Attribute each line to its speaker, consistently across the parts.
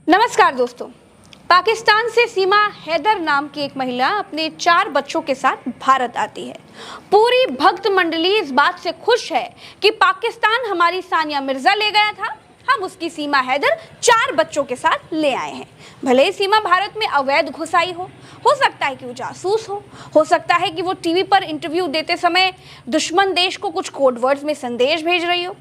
Speaker 1: नमस्कार दोस्तों। पाकिस्तान से सीमा हैदर नाम की एक महिला अपने 4 बच्चों के साथ भारत आती है। पूरी भक्त मंडली इस बात से खुश है कि पाकिस्तान हमारी सानिया मिर्जा ले गया था, हम उसकी सीमा हैदर 4 बच्चों के साथ ले आए हैं। भले ही सीमा भारत में अवैध घुसाई हो सकता है कि वो जासूस हो सकता है कि वो टीवी पर इंटरव्यू देते समय दुश्मन देश को कुछ कोड वर्ड्स में संदेश भेज रही हो,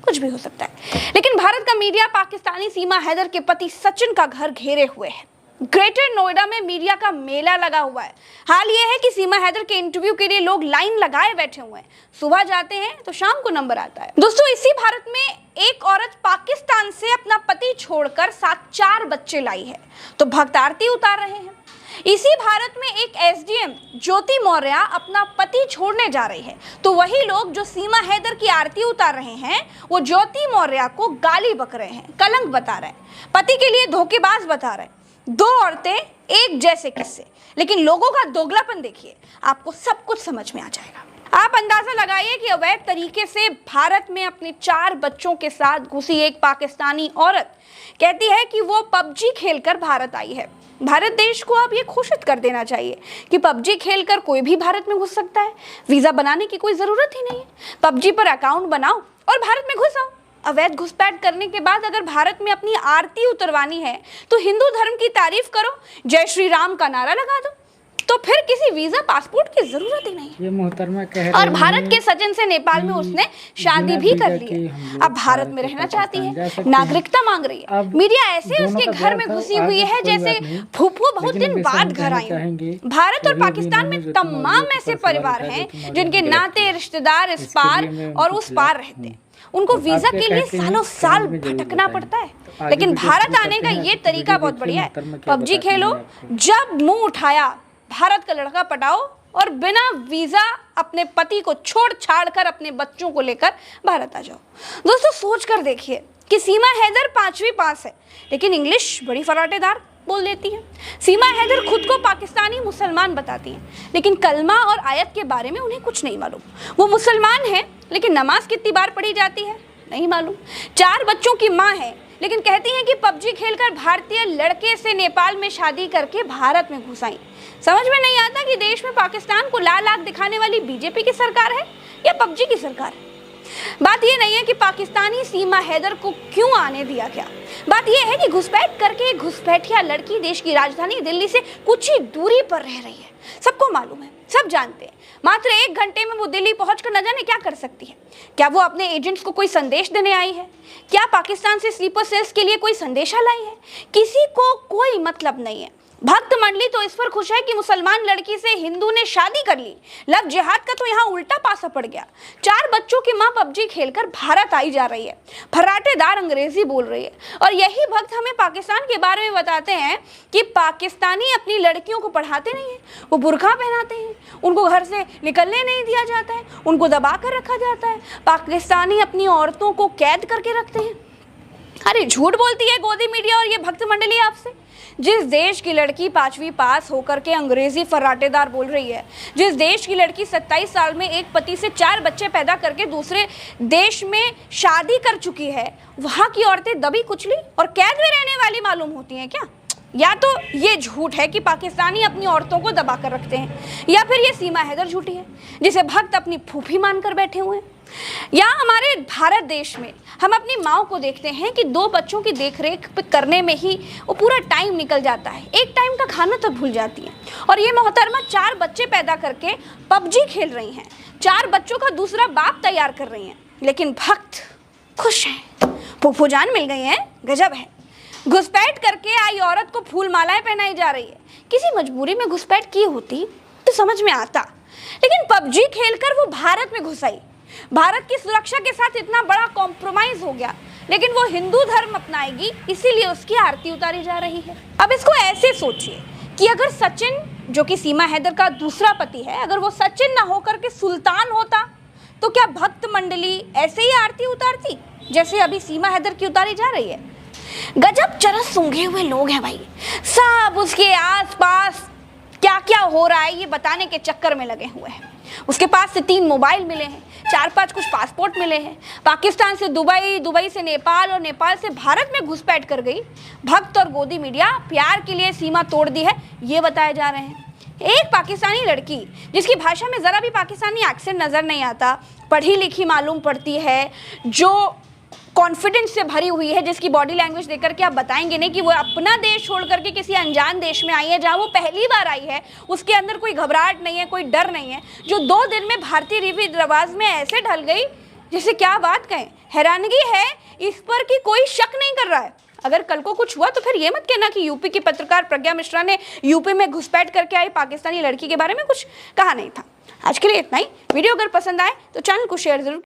Speaker 1: कुछ भी हो सकता है। लेकिन भारत का मीडिया पाकिस्तानी सीमा हैदर के पति सचिन का घर घेरे हुए है। ग्रेटर नोएडा में मीडिया का मेला लगा हुआ है। हाल ये है कि सीमा हैदर के इंटरव्यू के लिए लोग लाइन लगाए बैठे हुए हैं। सुबह जाते हैं तो शाम को नंबर आता है। दोस्तों, इसी भारत में एक औरत पाकिस्तान से अपना पति छोड़कर साथ 4 बच्चे लाई है तो भक्त आरती उतार रहे हैं। इसी भारत में एक एसडीएम ज्योति मौर्य अपना पति छोड़ने जा रही है तो वही लोग जो सीमा हैदर की आरती उतार रहे हैं वो ज्योति मौर्य को गाली बक रहे हैं, कलंक बता रहे हैं, पति के लिए धोखेबाज बता रहे हैं। 2 औरतें एक जैसे किस्से, लेकिन लोगों का दोगलापन देखिए, आपको सब कुछ समझ में आ जाएगा। आप अंदाजा लगाइए कि अवैध तरीके से भारत में अपने 4 बच्चों के साथ घुसी एक पाकिस्तानी औरत कहती है कि वो पबजी खेलकर भारत आई है। भारत देश को अब ये घोषित कर देना चाहिए कि पबजी खेलकर कोई भी भारत में घुस सकता है। वीजा बनाने की कोई जरूरत ही नहीं है। पबजी पर अकाउंट बनाओ और भारत में घुस आओ। अवैध घुसपैठ करने के बाद अगर भारत में अपनी आरती उतरवानी है तो हिंदू धर्म की तारीफ करो, जय श्री राम का नारा लगा दो, तो फिर किसी वीजा पासपोर्ट की जरूरत ही नहीं।
Speaker 2: ये मोहतरमा कह रही
Speaker 1: और भारत के सचिन से नेपाल में उसने शादी भी कर ली है। अब भारत में रहना चाहती है, नागरिकता मांग रही है। मीडिया ऐसे उसके घर में घुसी हुई है जैसे फूफू बहुत दिन बाद घर आई है। भारत और पाकिस्तान में तमाम ऐसे परिवार हैं जिनके नाते रिश्तेदार इस पार और उस पार रहते हैं। उनको वीजा के लिए सालों साल भटकना पड़ता है। लेकिन भारत आने का ये तरीका बहुत बढ़िया है। पबजी खेलो, जब मुंह उठाया भारत का लड़का पटाओ और बिना वीजा अपने पति को छोड़ छाड़ कर अपने बच्चों को लेकर भारत आ जाओ। दोस्तों, सोच कर देखिए कि सीमा हैदर 5वीं पास है लेकिन इंग्लिश बड़ी फराटेदार बोल देती है। सीमा हैदर खुद को पाकिस्तानी मुसलमान बताती हैं लेकिन कलमा और आयत के बारे में उन्हें कुछ नहीं मालूम। वो मुसलमान है लेकिन नमाज कितनी बार पढ़ी जाती है नहीं मालूम। 4 बच्चों की माँ है लेकिन कहती हैं कि पबजी खेलकर भारतीय लड़के से नेपाल में शादी करके भारत में घुस आई। समझ में नहीं आता कि देश में पाकिस्तान को लाल आग दिखाने वाली बीजेपी की सरकार है या पबजी की सरकार है। बात ये नहीं है कि पाकिस्तानी सीमा हैदर को क्यों आने दिया गया, बात ये है कि घुसपैठ करके घुसपैठिया लड़की देश की राजधानी दिल्ली से कुछ ही दूरी पर रह रही है। सबको मालूम है, सब जानते हैं। मात्र 1 घंटे में वो दिल्ली पहुंचकर न जाने क्या कर सकती है। क्या वो अपने एजेंट्स को कोई संदेश देने आई है? क्या पाकिस्तान से स्लीपर सेल्स के लिए कोई संदेशा लाई है? किसी को कोई मतलब नहीं है। भक्त मंडली तो इस पर खुश है कि मुसलमान लड़की से हिंदू ने शादी कर ली। लव जिहाद का तो यहाँ उल्टा पासा पड़ गया। 4 बच्चों की मां पबजी खेलकर भारत आई जा रही है, फराटेदार अंग्रेजी बोल रही है। और यही भक्त हमें पाकिस्तान के बारे में बताते हैं कि पाकिस्तानी अपनी लड़कियों को पढ़ाते नहीं है, वो बुर्का पहनाते हैं, उनको घर से निकलने नहीं दिया जाता है, उनको दबा कर रखा जाता है। पाकिस्तानी अपनी औरतों को कैद करके रखते हैं। अरे झूठ बोलती है गोदी मीडिया और ये भक्त मंडली आपसे। जिस देश की लड़की 5वीं पास होकर के अंग्रेजी फराटेदार बोल रही है, जिस देश की लड़की 27 साल में एक पति से 4 बच्चे पैदा करके दूसरे देश में शादी कर चुकी है, वहां की औरतें दबी कुचली और कैद में रहने वाली मालूम होती हैं क्या? या तो ये झूठ है कि पाकिस्तानी अपनी औरतों को दबा कर रखते हैं, या फिर ये सीमा हैदर झूठी है जिसे भक्त अपनी फूफी मानकर बैठे हुए हैं। या हमारे भारत देश में हम अपनी माँ को देखते हैं कि 2 बच्चों की देखरेख करने में ही वो पूरा टाइम निकल जाता है, एक टाइम का खाना तक भूल जाती है। और ये मोहतरमा 4 बच्चे पैदा करके पबजी खेल रही हैं, 4 बच्चों का दूसरा बाप तैयार कर रही हैं, लेकिन भक्त खुश हैं, फूफू जान मिल गई हैं। गजब है। घुसपैठ करके आई औरत को फूल मालाएं पहनाई जा रही है। किसी मजबूरी में घुसपैठ की होती तो समझ में आता, लेकिन पबजी खेलकर वो भारत में घुस आई। भारत की सुरक्षा के साथ इतना बड़ा कॉम्प्रोमाइज हो गया, लेकिन वो हिंदू धर्म अपनाएगी इसीलिए उसकी आरती उतारी जा रही है। अब इसको ऐसे सोचिए कि अगर सचिन, जो कि सीमा हैदर का दूसरा पति है, अगर वो सचिन ना होकर के सुल्तान होता तो क्या भक्त मंडली ऐसे ही आरती उतारती जैसे अभी सीमा हैदर की उतारी जा रही है? गजब चरस सूंघे हुए लोग हैं भाई। सब उसके आसपास क्या क्या हो रहा है ये बताने के चक्कर में लगे हुए हैं। उसके पास से 3 मोबाइल मिले हैं, 4-5 कुछ पासपोर्ट मिले हैं। पाकिस्तान से दुबई, दुबई से नेपाल और नेपाल से भारत में घुसपैठ कर गई। भक्त और गोदी मीडिया प्यार के लिए सीमा तोड़ दी है, ये बताए जा रहे हैं। एक पाकिस्तानी लड़की जिसकी भाषा में ज़रा भी पाकिस्तानी एक्सेंट नज़र नहीं आता, पढ़ी लिखी मालूम पड़ती है, जो कॉन्फिडेंस से भरी हुई है, जिसकी बॉडी लैंग्वेज देख करके आप बताएंगे नहीं कि वो अपना देश छोड़ करके किसी अनजान देश में आई है जहां वो पहली बार आई है। उसके अंदर कोई घबराहट नहीं है, कोई डर नहीं है, जो 2 दिन में भारतीय रीति रिवाज में ऐसे ढल गई जैसे क्या बात कहें। हैरानगी है इस पर कि कोई शक नहीं कर रहा है। अगर कल को कुछ हुआ तो फिर ये मत कहना कि यूपी की पत्रकार प्रज्ञा मिश्रा ने यूपी में घुसपैठ करके आई पाकिस्तानी लड़की के बारे में कुछ कहा नहीं था। आज के लिए इतना ही। वीडियो अगर पसंद आए तो चैनल को शेयर जरूर